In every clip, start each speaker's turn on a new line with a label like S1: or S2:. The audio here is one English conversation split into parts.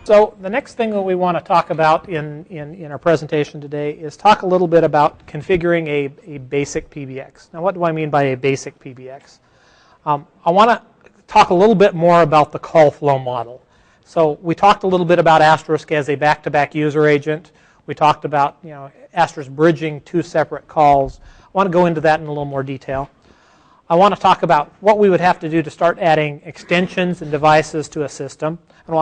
S1: So the next thing that we want to talk about in our presentation today is talk a little bit about configuring a basic PBX. Now, what do I mean by a basic PBX? I want to talk a little bit more about the call flow model. So we talked a little bit about Asterisk as a back-to-back user agent. We talked about Asterisk bridging two separate calls. I want to go into that in a little more detail. I want to talk about what we would have to do to start adding extensions and devices to a system. And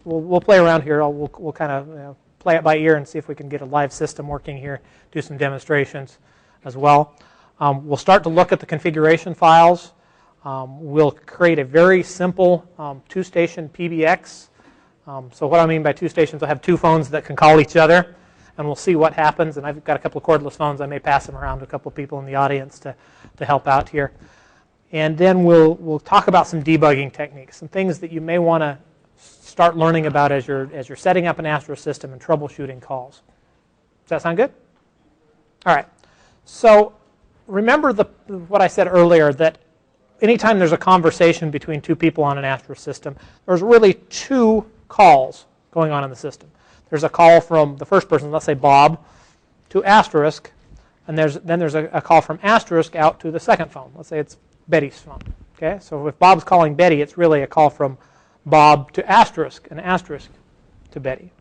S1: we'll play around here. We'll kind of play it by ear and see if we can get a live system working here, do some demonstrations as well. We'll start to look at the configuration files. We'll create a very simple two-station PBX. So what I mean by two stations, I'll have two phones that can call each other, and we'll see what happens. And I've got a couple of cordless phones. I may pass them around to a couple of people in the audience to help out here. And then we'll talk about some debugging techniques, some things that you may want to start learning about as you're setting up an Asterisk system and troubleshooting calls. Does that sound good? All right. So remember what I said earlier, that anytime there's a conversation between two people on an Asterisk system, there's really two calls going on in the system. There's a call from the first person, let's say Bob, to Asterisk, and then there's a call from Asterisk out to the second phone. Let's say it's Betty's phone. Okay, so if Bob's calling Betty, it's really a call from Bob to Asterisk and Asterisk to Betty.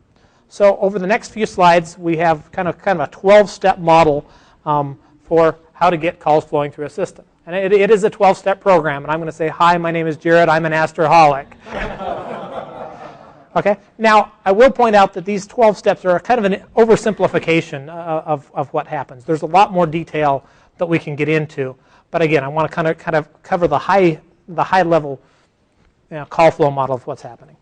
S1: So over the next few slides, we have kind of a 12-step model for how to get calls flowing through a system. And it is a 12-step program, and I'm going to say, hi, my name is Jared, I'm an Asterholic. Okay. Now, I will point out that these 12 steps are kind of an oversimplification of what happens. There's a lot more detail that we can get into, but again, I want to kind of cover the high level call flow model of what's happening.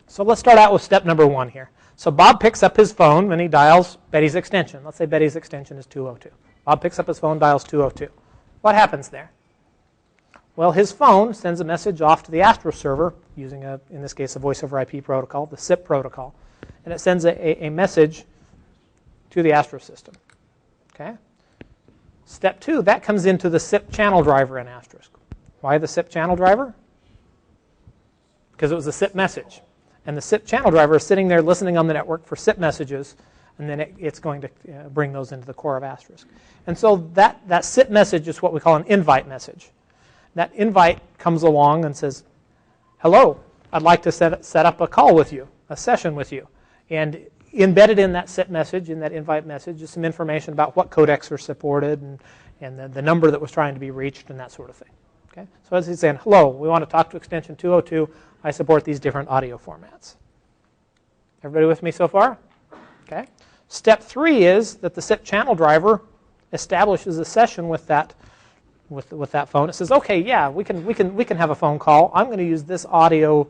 S1: So let's start out with step number 1 here. So Bob picks up his phone and he dials Betty's extension. Let's say Betty's extension is 202. Bob picks up his phone, dials 202. What happens there? Well, his phone sends a message off to the Asterisk server using, in this case, a voice over IP protocol, the SIP protocol, and it sends a message to the Asterisk system. Okay. Step 2, that comes into the SIP channel driver in Asterisk. Why the SIP channel driver? Because it was a SIP message, and the SIP channel driver is sitting there listening on the network for SIP messages, and then it's going to bring those into the core of Asterisk. And so that SIP message is what we call an invite message. That invite comes along and says, hello, I'd like to set up a call with you, a session with you. And embedded in that SIP message, in that invite message, is some information about what codecs are supported and the number that was trying to be reached and that sort of thing. Okay? So as he's saying, hello, we want to talk to extension 202. I support these different audio formats. Everybody with me so far? Okay. Step 3 is that the SIP channel driver establishes a session with that phone. It says, okay, yeah, we can have a phone call. I'm going to use this audio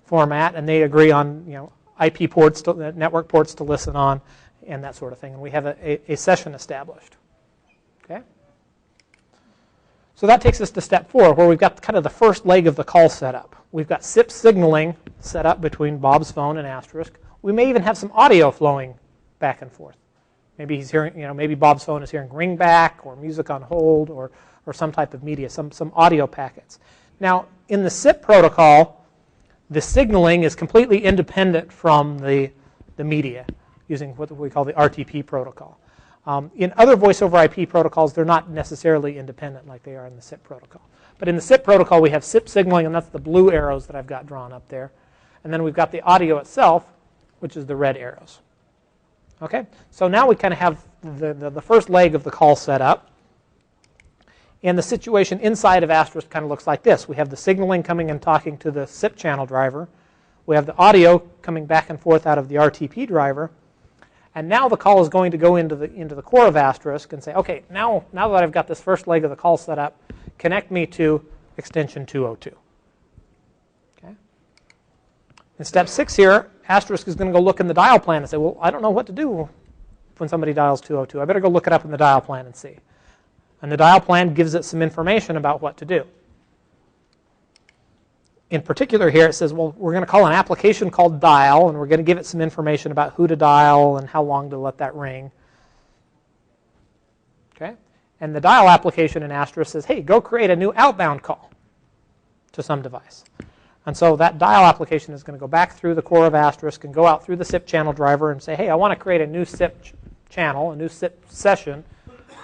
S1: format, and they agree on IP ports, network ports to listen on, and that sort of thing. And we have a session established. Okay. So that takes us to step 4, where we've got kind of the first leg of the call setup. We've got SIP signaling set up between Bob's phone and Asterisk. We may even have some audio flowing back and forth. Maybe he's hearing, maybe Bob's phone is hearing ringback or music on hold or some type of media, some audio packets. Now, in the SIP protocol, the signaling is completely independent from the media using what we call the RTP protocol. In other voice over IP protocols, they're not necessarily independent like they are in the SIP protocol. But in the SIP protocol, we have SIP signaling, and that's the blue arrows that I've got drawn up there. And then we've got the audio itself, which is the red arrows. Okay, so now we kind of have the first leg of the call set up. And the situation inside of Asterisk kind of looks like this. We have the signaling coming and talking to the SIP channel driver. We have the audio coming back and forth out of the RTP driver. And now the call is going to go into the core of Asterisk and say, okay, now that I've got this first leg of the call set up, connect me to extension 202. Okay. In step 6 here, Asterisk is going to go look in the dial plan and say, well, I don't know what to do when somebody dials 202. I better go look it up in the dial plan and see. And the dial plan gives it some information about what to do. In particular here, it says, well, we're going to call an application called dial, and we're going to give it some information about who to dial and how long to let that ring. Okay? And the dial application in Asterisk says, hey, go create a new outbound call to some device. And so that dial application is going to go back through the core of Asterisk and go out through the SIP channel driver and say, hey, I want to create a new SIP channel, a new SIP session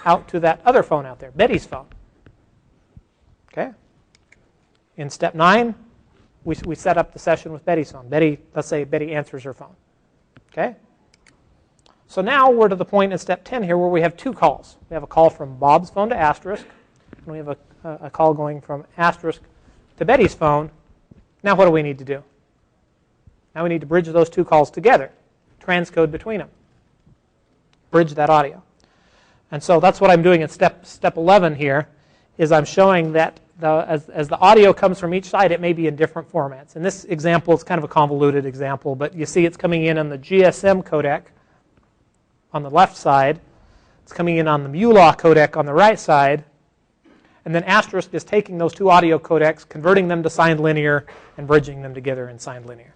S1: out to that other phone out there, Betty's phone. Okay. In step 9, we set up the session with Betty's phone. Let's say Betty answers her phone. Okay. So now we're to the point in step 10 here where we have 2 calls. We have a call from Bob's phone to Asterisk, and we have a call going from Asterisk to Betty's phone. Now what do we need to do? Now we need to bridge those 2 calls together, transcode between them, bridge that audio. And so that's what I'm doing in step 11 here, is I'm showing that as the audio comes from each side, it may be in different formats. In this example, it's kind of a convoluted example, but you see it's coming in on the GSM codec on the left side. It's coming in on the MULA codec on the right side. And then Asterisk is taking those 2 audio codecs, converting them to signed linear, and bridging them together in signed linear.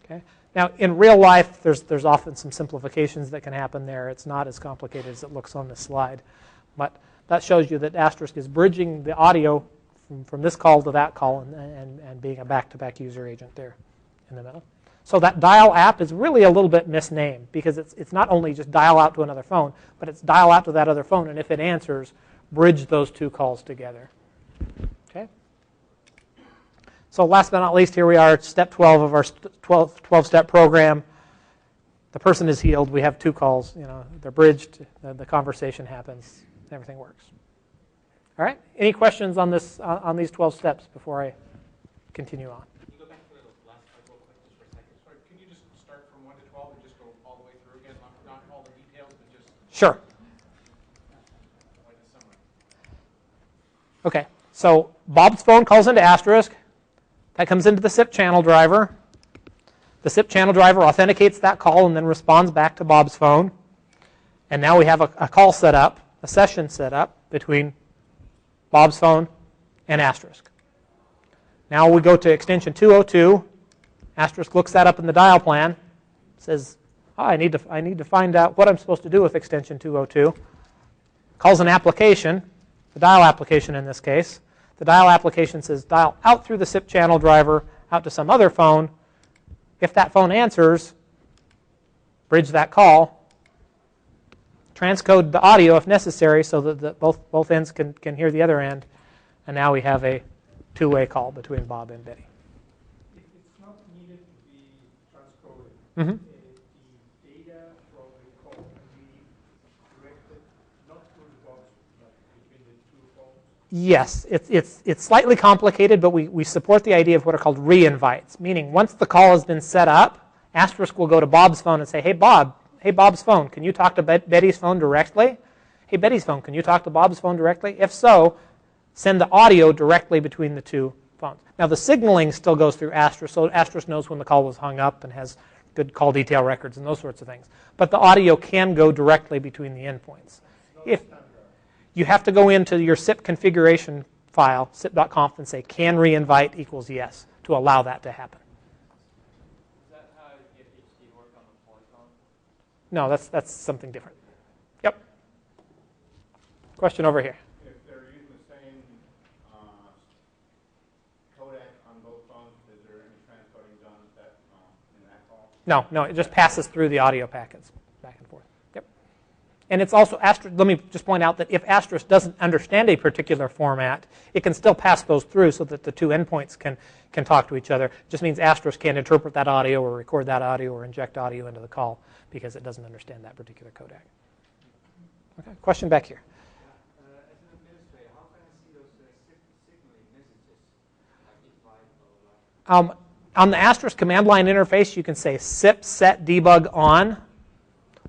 S1: Okay? Now, in real life, there's often some simplifications that can happen there. It's not as complicated as it looks on this slide. But that shows you that Asterisk is bridging the audio from this call to that call and being a back-to-back user agent there in the middle. So that dial app is really a little bit misnamed because it's not only just dial out to another phone, but it's dial out to that other phone, and if it answers, bridge those 2 calls together. Okay. So last but not least, here we are at step 12 of our 12-step program. The person is healed. We have 2 calls. They're bridged. The conversation happens. Everything works. All right. Any questions on this on these 12 steps before I continue on?
S2: Can you go back to the last slide real quick just for a second? Sorry, can you just start from 1 to 12 and just go all the way through again? Not all the details, but just...
S1: Sure.
S2: Like a summary.
S1: Okay. So Bob's phone calls into Asterisk. That comes into the SIP channel driver. The SIP channel driver authenticates that call and then responds back to Bob's phone. And now we have a call set up, a session set up between Bob's phone and Asterisk. Now we go to extension 202. Asterisk looks that up in the dial plan. Says, oh, I need to find out what I'm supposed to do with extension 202. Calls an application, the dial application in this case. The dial application says dial out through the SIP channel driver out to some other phone. If that phone answers, bridge that call. Transcode the audio if necessary so that both ends can hear the other end. And now we have a 2-way call between Bob and Betty.
S3: If it's not needed to be transcoded,
S1: Mm-hmm.
S3: The data from the call can be directed not through the box, but between the 2 phones?
S1: Yes, it's slightly complicated, but we support the idea of what are called re-invites, meaning once the call has been set up, Asterisk will go to Bob's phone and say, hey, Bob's phone, can you talk to Betty's phone directly? Hey, Betty's phone, can you talk to Bob's phone directly? If so, send the audio directly between the 2 phones. Now, the signaling still goes through Asterisk, so Asterisk knows when the call was hung up and has good call detail records and those sorts of things. But the audio can go directly between the endpoints. If you have to go into your SIP configuration file, sip.conf, and say, can re-invite equals yes, to allow that to happen.
S2: Is that how you get HD work on the polyphone?
S1: No, that's something different. Yep. Question over here.
S4: If they're using the same codec on both phones, is there any transcoding done in that call?
S1: No, it just passes through the audio packets back and forth. Yep. And it's also, let me just point out that if Asterisk doesn't understand a particular format, it can still pass those through so that the 2 endpoints can talk to each other. It just means Asterisk can't interpret that audio or record that audio or inject audio into the call because it doesn't understand that particular codec. Okay, question back here.
S5: As an administrator, how can I see those signaling messages? Like if I, blah, blah, blah.
S1: On the Asterisk command line interface, you can say SIP set debug on,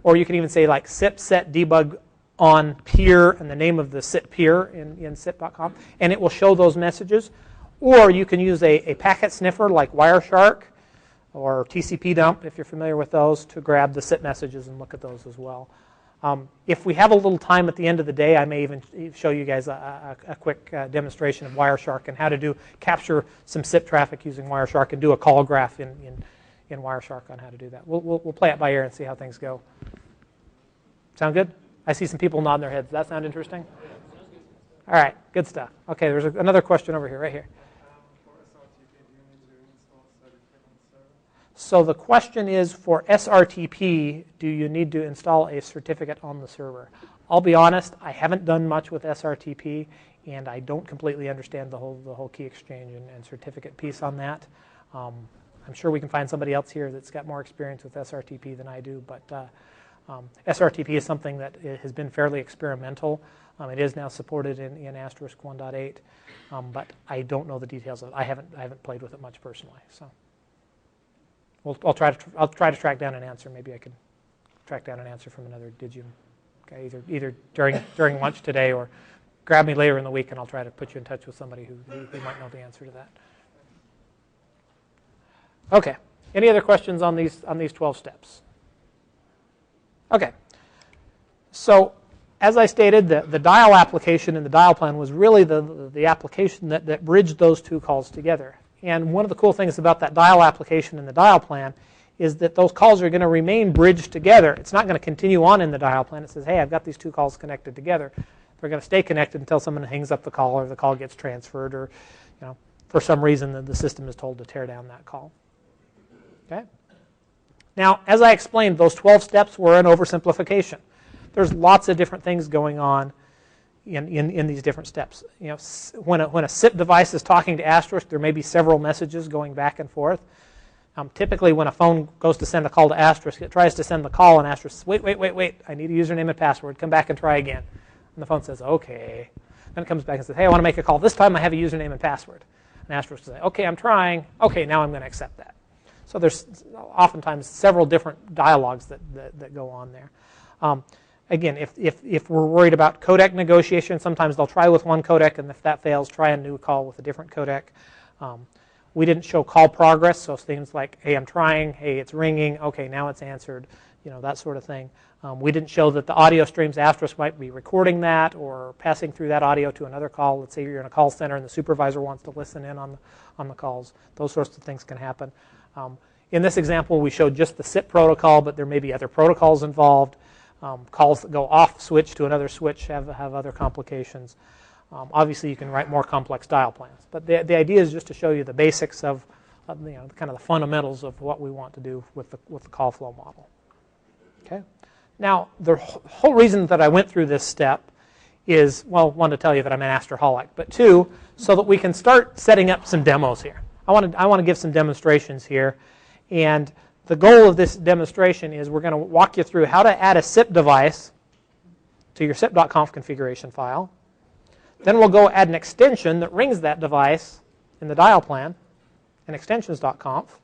S1: or you can even say like SIP set debug on peer and the name of the SIP peer in sip.com, and it will show those messages. Or you can use a packet sniffer like Wireshark or TCP dump, if you're familiar with those, to grab the SIP messages and look at those as well. If we have a little time at the end of the day, I may even show you guys a quick demonstration of Wireshark and how to capture some SIP traffic using Wireshark and do a call graph in Wireshark on how to do that. We'll play it by ear and see how things go. Sound good? I see some people nodding their heads. Does that sound interesting? All right, good stuff. Okay, there's another question over here, right here.
S3: For SRTP, do you need to
S1: So the question is, for SRTP, do you need to install a certificate on the server? I'll be honest, I haven't done much with SRTP, and I don't completely understand the whole key exchange and certificate piece on that. I'm sure we can find somebody else here that's got more experience with SRTP than I do, but SRTP is something that has been fairly experimental. It is now supported in Asterisk 1.8, but I don't know the details of it. I haven't played with it much personally, so I'll try to track down an answer. Maybe I can track down an answer from another digium. Okay, either during lunch today, or grab me later in the week, and I'll try to put you in touch with somebody who might know the answer to that. Okay. Any other questions on these 12 steps? Okay. So as I stated, the dial application in the dial plan was really the application that bridged those two calls together. And one of the cool things about that dial application in the dial plan is that those calls are going to remain bridged together. It's not going to continue on in the dial plan. It says, hey, I've got these two calls connected together. They're going to stay connected until someone hangs up the call, or the call gets transferred, or for some reason the system is told to tear down that call. Okay. Now, as I explained, those 12 steps were an oversimplification. There's lots of different things going on in these different steps. When a SIP device is talking to Asterisk, there may be several messages going back and forth. Typically, when a phone goes to send a call to Asterisk, it tries to send the call, and Asterisk says, wait, I need a username and password. Come back and try again. And the phone says, okay. Then it comes back and says, hey, I want to make a call. This time I have a username and password. And Asterisk says, okay, I'm trying. Okay, now I'm going to accept that. So there's oftentimes several different dialogues that go on there. Again, if we're worried about codec negotiation, sometimes they'll try with one codec, and if that fails, try a new call with a different codec. We didn't show call progress, so things like, hey, I'm trying, hey, it's ringing, okay, now it's answered, that sort of thing. We didn't show that the audio streams Asterisk might be recording that or passing through that audio to another call. Let's say you're in a call center and the supervisor wants to listen in on the calls. Those sorts of things can happen. In this example, we showed just the SIP protocol, but there may be other protocols involved. Calls that go off switch to another switch have other complications. Obviously, you can write more complex dial plans, but the idea is just to show you the basics of kind of the fundamentals of what we want to do with the call flow model. Okay. Now, the whole reason that I went through this step is, well, one, to tell you that I'm an Asterholic, but two, so that we can start setting up some demos here. I want to give some demonstrations here, and the goal of this demonstration is we're going to walk you through how to add a SIP device to your SIP.conf configuration file. Then we'll go add an extension that rings that device in the dial plan, in extensions.conf.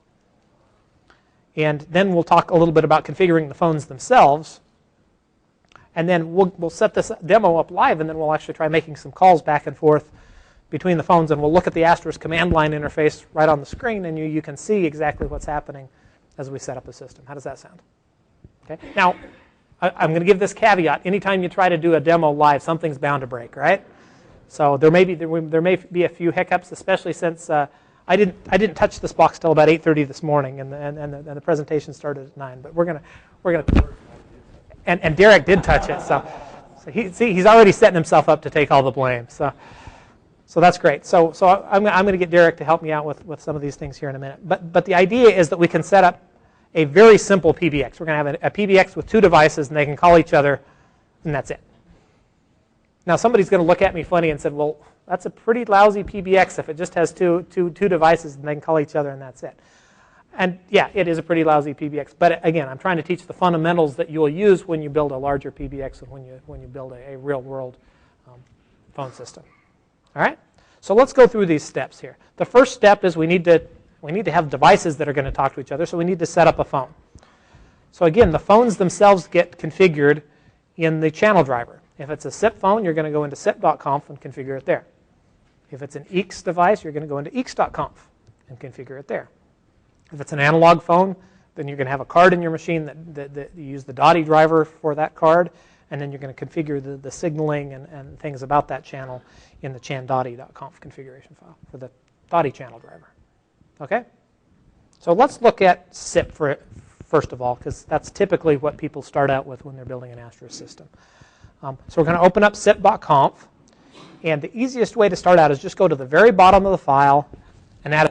S1: And then we'll talk a little bit about configuring the phones themselves. And then we'll set this demo up live, and then we'll actually try making some calls back and forth between the phones, and we'll look at the Asterisk command line interface right on the screen, and you can see exactly what's happening as we set up the system. How does that sound? Okay. Now, I'm going to give this caveat. Anytime you try to do a demo live, something's bound to break, right? So there may be a few hiccups, especially since I didn't touch this box till about 8:30 this morning, and the presentation started at 9. But we're gonna and Derek did touch it, so he's already setting himself up to take all the blame. So that's great. So I'm going to get Derek to help me out with some of these things here in a minute. But the idea is that we can set up a very simple PBX. We're going to have a PBX with two devices, and they can call each other, and that's it. Now somebody's going to look at me funny and said, well, that's a pretty lousy PBX if it just has two devices and they can call each other and that's it. And yeah, it is a pretty lousy PBX. But again, I'm trying to teach the fundamentals that you will use when you build a larger PBX and when you build a real-world phone system. All right? So let's go through these steps here. The first step is we need to have devices that are going to talk to each other, so we need to set up a phone. So again, the phones themselves get configured in the channel driver. If it's a SIP phone, you're going to go into SIP.conf and configure it there. If it's an EX device, you're going to go into EX.conf and configure it there. If it's an analog phone, then you're going to have a card in your machine that you use the DOTI driver for that card, and then you're going to configure the signaling and things about that channel in the chan.doti.conf configuration file for the DOTI channel driver. Okay? So let's look at SIP first of all, because that's typically what people start out with when they're building an Asterisk system. So we're going to open up SIP.conf, and the easiest way to start out is just go to the very bottom of the file and add